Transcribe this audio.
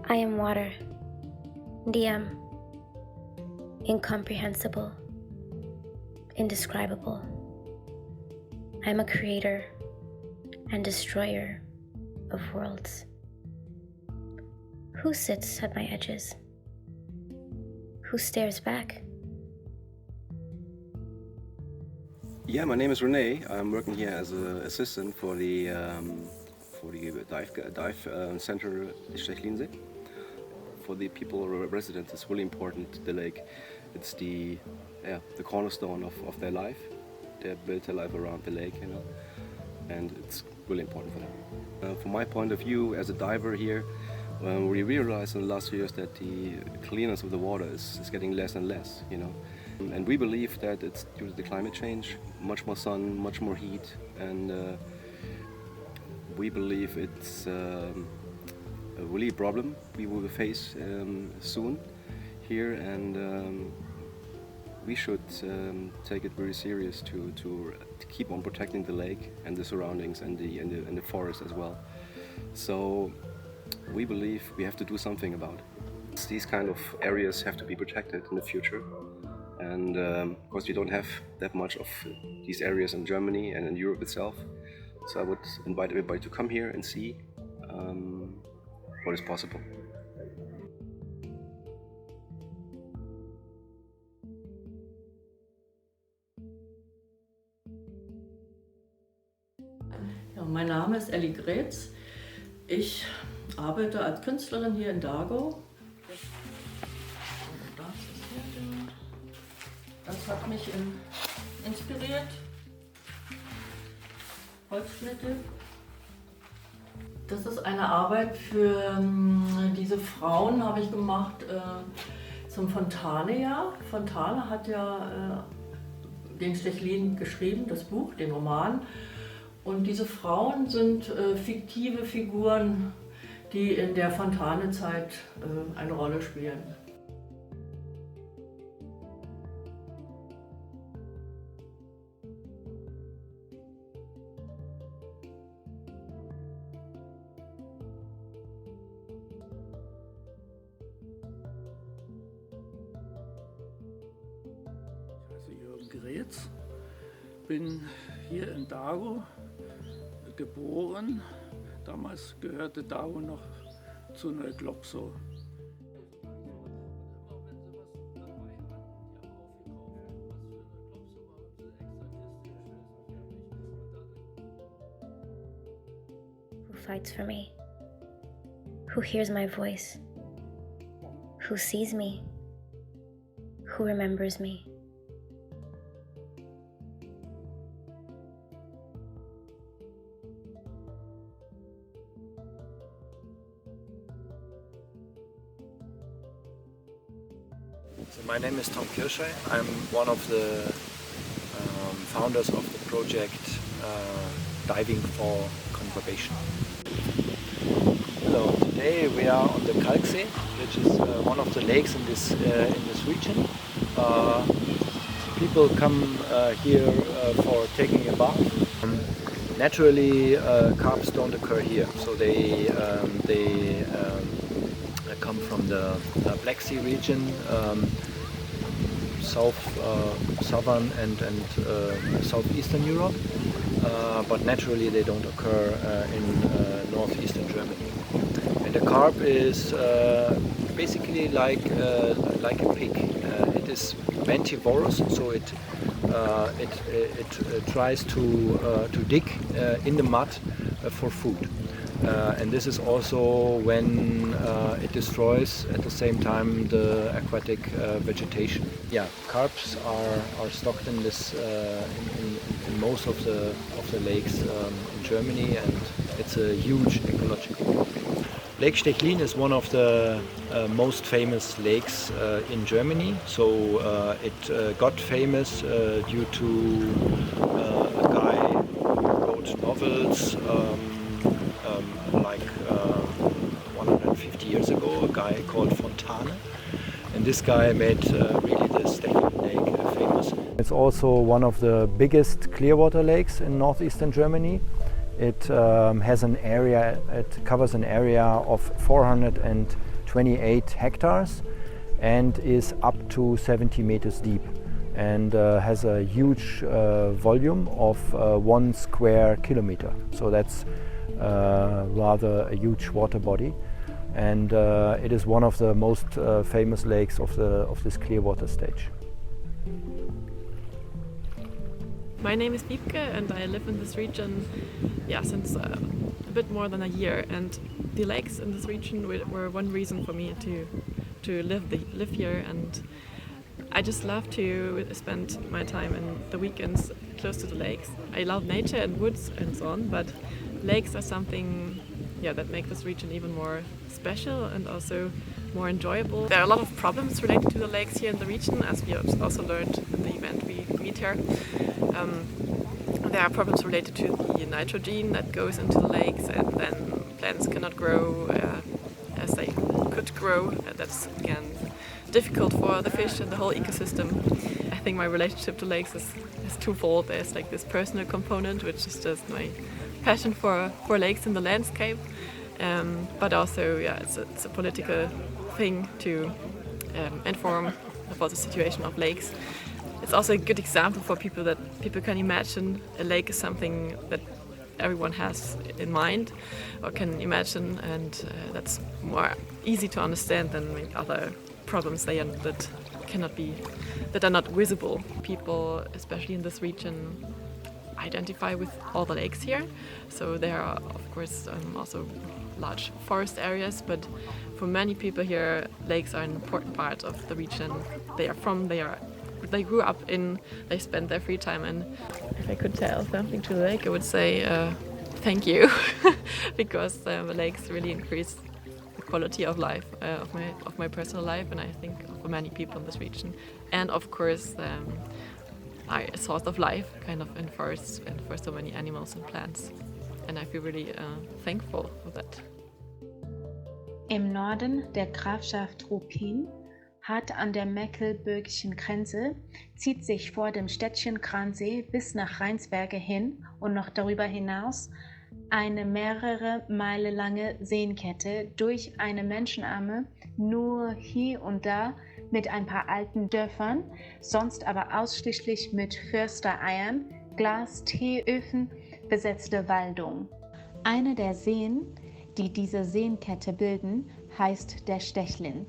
I am water, NDIAM, incomprehensible, indescribable. I am a creator and destroyer of worlds. Who sits at my edges? Who stares back? Yeah, my name is René. I'm working here as an assistant for the dive center Stechlin-Institut. For the people or residents, it's really important, the lake. It's the cornerstone of their life. They built their life around the lake, you know, and it's really important for them. From my point of view as a diver here, we realized in the last years that the clearness of the water is getting less and less, you know. And we believe that it's due to the climate change, much more sun, much more heat, and we believe it's a really problem we will face soon here, and we should take it very serious to keep on protecting the lake and the surroundings and the forest as well. So we believe we have to do something about it. These kind of areas have to be protected in the future, and of course we don't have that much of these areas in Germany and in Europe itself. So I would invite everybody to come here and see what is possible. Ja, mein Name ist Elli Gretz. Ich arbeite als Künstlerin hier in Dago. Das hat mich inspiriert. Holzschnitte. Das ist eine Arbeit für diese Frauen, habe ich gemacht zum Fontane-Jahr. Fontane hat ja den Stechlin geschrieben, das Buch, den Roman. Und diese Frauen sind fiktive Figuren, die in der Fontane-Zeit eine Rolle spielen. Gretz, bin hier in Dago geboren. Damals gehörte Dago noch zu Neuglobsow. Who fights for me? Who hears my voice? Who sees me? Who remembers me? So my name is Tom Kirsche. I'm one of the founders of the project Diving for Conservation. Hello, today we are on the Kalksee, which is one of the lakes in this region. People come here for taking a bath. Naturally, carps don't occur here, so they come from the Black Sea region, southern and southeastern Europe, but naturally they don't occur in northeastern Germany. And the carp is basically like a pig. It is ventivorous, so it tries to dig in the mud for food. And this is also when it destroys at the same time the aquatic vegetation. Yeah, carps are stocked in this in most of the lakes in Germany, and it's a huge ecological problem. Lake Stechlin is one of the most famous lakes in Germany. So it got famous due to a guy who wrote novels. Like 150 years ago, a guy called Fontane, and this guy made really the Stechlin Lake famous. It's also one of the biggest clearwater lakes in northeastern Germany. It has an area, it covers an area of 400 28 hectares and is up to 70 meters deep, and has a huge volume of 1 square kilometer. So that's rather a huge water body, and it is one of the most famous lakes of this Clearwater stage. My name is Wiebke and I live in this region since a bit more than a year, and the lakes in this region were one reason for me to live here, and I just love to spend my time in the weekends close to the lakes. I love nature and woods and so on, but lakes are something that make this region even more special and also more enjoyable. There are a lot of problems related to the lakes here in the region, as we also learned in the event we meet here. There are problems related to the nitrogen that goes into the lakes, and then plants cannot grow as they could grow. That's again difficult for the fish and the whole ecosystem. I think my relationship to lakes is twofold. There's like this personal component, which is just my passion for lakes in the landscape, but also it's a political thing to inform about the situation of lakes. It's also a good example for people that people can imagine a lake is something that everyone has in mind or can imagine, and that's more easy to understand than other problems that are not visible. People, especially in this region, identify with all the lakes here. So there are, of course, also large forest areas, but for many people here, lakes are an important part of the region they grew up in, they spend their free time in. If I could tell something to the lake, I would say thank you, because the lakes really increase the quality of life, of my personal life, and I think for many people in this region. And of course, are a source of life, kind of in forests and for so many animals and plants. And I feel really thankful for that. Im Norden der Grafschaft Ruppin, hart an der mecklenburgischen Grenze, zieht sich vor dem Städtchen Gransee bis nach Rheinsberge hin und noch darüber hinaus eine mehrere Meilen lange Seenkette durch eine menschenarme, nur hier und da mit ein paar alten Dörfern, sonst aber ausschließlich mit Förstereiern, Glas, Teeöfen besetzte Waldung. Eine der Seen, die diese Seenkette bilden, heißt der Stechlin.